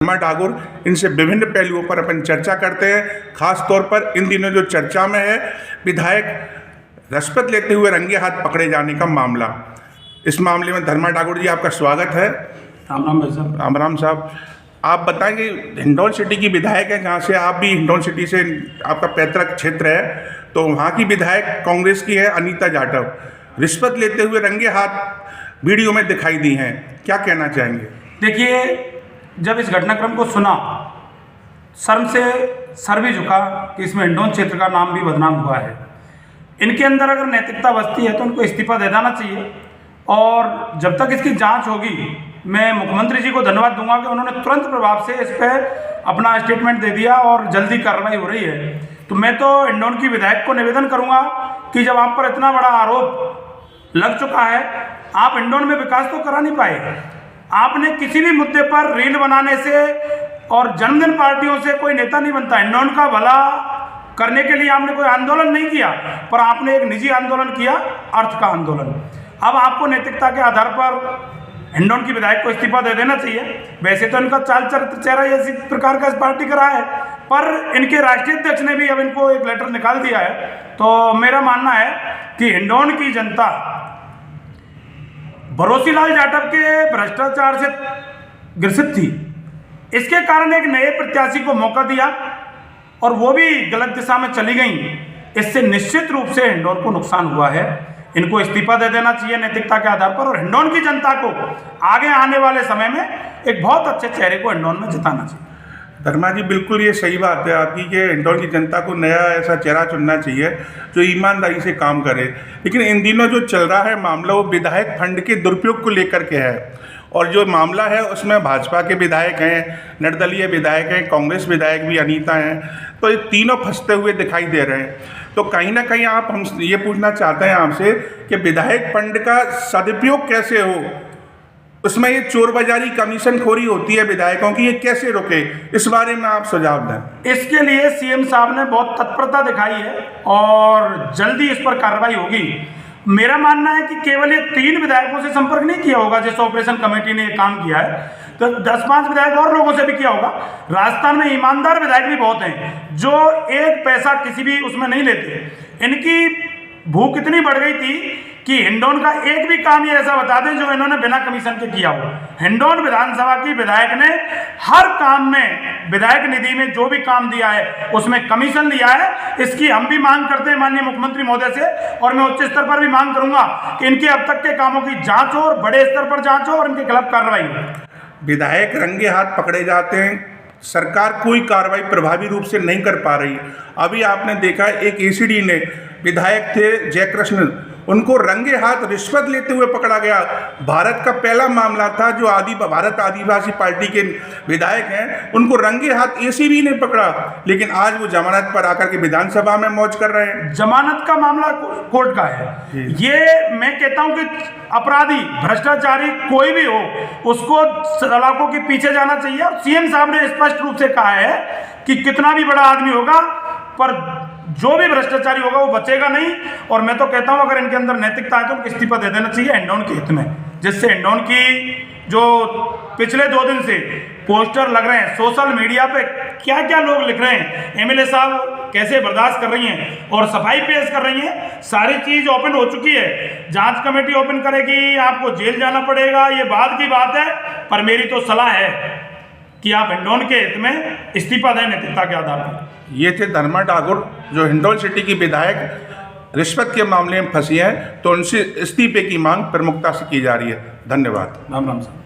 धर्मा ठाकुर, इनसे विभिन्न पहलुओं पर अपन चर्चा करते हैं। खास तौर पर इन दिनों जो चर्चा में है विधायक रिश्वत लेते हुए रंगे हाथ पकड़े जाने का मामला। इस मामले में धर्मा ठाकुर जी, आपका स्वागत है। राम राम भाई साहब। राम राम साहब, आप बताएं कि हिंडौन सिटी की विधायक है, जहाँ से आप भी हिंडौन सिटी से आपका पैतृक क्षेत्र है, तो वहाँ की विधायक कांग्रेस की है अनीता जाटव, रिश्वत लेते हुए रंगे हाथ वीडियो में दिखाई दी हैं। क्या कहना चाहेंगे? देखिए, जब इस घटनाक्रम को सुना, शर्म से सर भी झुका कि इसमें हिंडौन क्षेत्र का नाम भी बदनाम हुआ है। इनके अंदर अगर नैतिकता बसती है तो उनको इस्तीफा दे देना चाहिए, और जब तक इसकी जांच होगी मैं मुख्यमंत्री जी को धन्यवाद दूंगा कि उन्होंने तुरंत प्रभाव से इस पर अपना स्टेटमेंट दे दिया और जल्दी कार्रवाई हो रही है। तो मैं तो हिंडौन की विधायक को निवेदन करूंगा कि जब आप पर इतना बड़ा आरोप लग चुका है, आप हिंडौन में विकास तो करा नहीं पाए। आपने किसी भी मुद्दे पर रील बनाने से और जन्मदिन पार्टियों से कोई नेता नहीं बनता। हिंडौन का भला करने के लिए आपने कोई आंदोलन नहीं किया, पर आपने एक निजी आंदोलन किया, अर्थ का आंदोलन। अब आपको नैतिकता के आधार पर हिंडौन की विधायक को इस्तीफा दे देना चाहिए। वैसे तो इनका चाल चरित्र चेहरा इसी प्रकार का इस पार्टी का रहा है, पर इनके राष्ट्रीय अध्यक्ष ने भी अब इनको एक लेटर निकाल दिया है। तो मेरा मानना है कि हिंडौन की जनता भरोसीलाल जाटव के भ्रष्टाचार से ग्रसित थी। इसके कारण एक नए प्रत्याशी को मौका दिया और वो भी गलत दिशा में चली गई। इससे निश्चित रूप से हिंडौन को नुकसान हुआ है। इनको इस्तीफा दे देना चाहिए नैतिकता के आधार पर, और हिंडौन की जनता को आगे आने वाले समय में एक बहुत अच्छे चेहरे को हिंडौन में जिताना चाहिए। धर्मा जी, बिल्कुल ये सही बात है आपकी कि हिंडौन की जनता को नया ऐसा चेहरा चुनना चाहिए जो ईमानदारी से काम करे। लेकिन इन दिनों जो चल रहा है मामला, वो विधायक फंड के दुरुपयोग को लेकर के है, और जो मामला है उसमें भाजपा के विधायक हैं, निर्दलीय विधायक हैं, कांग्रेस विधायक भी अनीता हैं, तो ये तीनों फंसते हुए दिखाई दे रहे हैं। तो कहीं ना कहीं हम ये पूछना चाहते हैं आपसे कि विधायक फंड का सदुपयोग कैसे हो, उसमें ये चोर बाजारी कमीशन खोरी होती है विधायकों की, ये कैसे रुके, इस बारे में आप सुझाव दें। इसके लिए सीएम साहब ने बहुत तत्परता दिखाई है और जल्दी इस पर कार्रवाई होगी। मेरा मानना है कि केवल ये 3 विधायकों से संपर्क नहीं किया होगा जिस ऑपरेशन कमेटी ने ये काम किया है, तो 10-5 विधायक और लोगों से भी किया होगा। राजस्थान में ईमानदार विधायक भी बहुत हैं जो एक पैसा किसी भी उसमें नहीं लेते। इनकी भूख इतनी बढ़ गई थी कि हिंडौन का एक भी काम ये ऐसा बता दें जो इन्होंने बिना कमीशन के किया हो। हिंडौन विधानसभा की विधायक ने हर काम में, विधायक निधि में जो भी काम दिया है उसमें कमीशन लिया है। इसकी हम भी मांग करते हैं माननीय मुख्यमंत्री महोदय से, और मैं उच्च स्तर पर भी मांग करूंगा कि इनके अब तक के कामों की जांच हो और बड़े स्तर पर जांच हो और इनके खिलाफ कार्रवाई हो। विधायक रंगे हाथ पकड़े जाते हैं, सरकार कोई कार्रवाई प्रभावी रूप से नहीं कर पा रही। अभी आपने देखा एक एसीडी ने, विधायक थे जयकृष्ण, उनको रंगे हाथ रिश्वत लेते हुए पकड़ा गया। भारत का पहला मामला था जो भारत आदिवासी पार्टी के विधायक हैं, उनको रंगे हाथ एसीबी ने पकड़ा, लेकिन आज वो जमानत पर आकर के विधानसभा में मौज कर रहे हैं। जमानत का मामला कोर्ट का है। ये मैं कहता हूं कि अपराधी, भ्रष्टाचारी कोई भी हो, उसको सलाखों के पीछे जाना चाहिए। और सीएम साहब ने स्पष्ट रूप से कहा है कि कितना भी बड़ा आदमी होगा, पर जो भी भ्रष्टाचारी होगा वो बचेगा नहीं। और मैं तो कहता हूं अगर इनके अंदर नैतिकता है तो उनको इस्तीफा दे देना चाहिए हिंडौन के हित में, जिससे हिंडौन की जो पिछले 2 दिन से पोस्टर लग रहे हैं सोशल मीडिया पे, क्या क्या लोग लिख रहे हैं, एमएलए साहब कैसे बर्दाश्त कर रही हैं और सफाई पेश कर रही हैं, सारी चीज ओपन हो चुकी है। जांच कमेटी ओपन करेगी, आपको जेल जाना पड़ेगा, ये बाद की बात है। पर मेरी तो सलाह है कि आप हिंडौन के हित में इस्तीफा दें नैतिकता के आधार पर। ये थे धर्मा ठाकुर, जो हिंडौन सिटी की विधायक रिश्वत के मामले में फंसी हैं, तो उनसे इस्तीफे की मांग प्रमुखता से की जा रही है। धन्यवाद। राम राम साहब।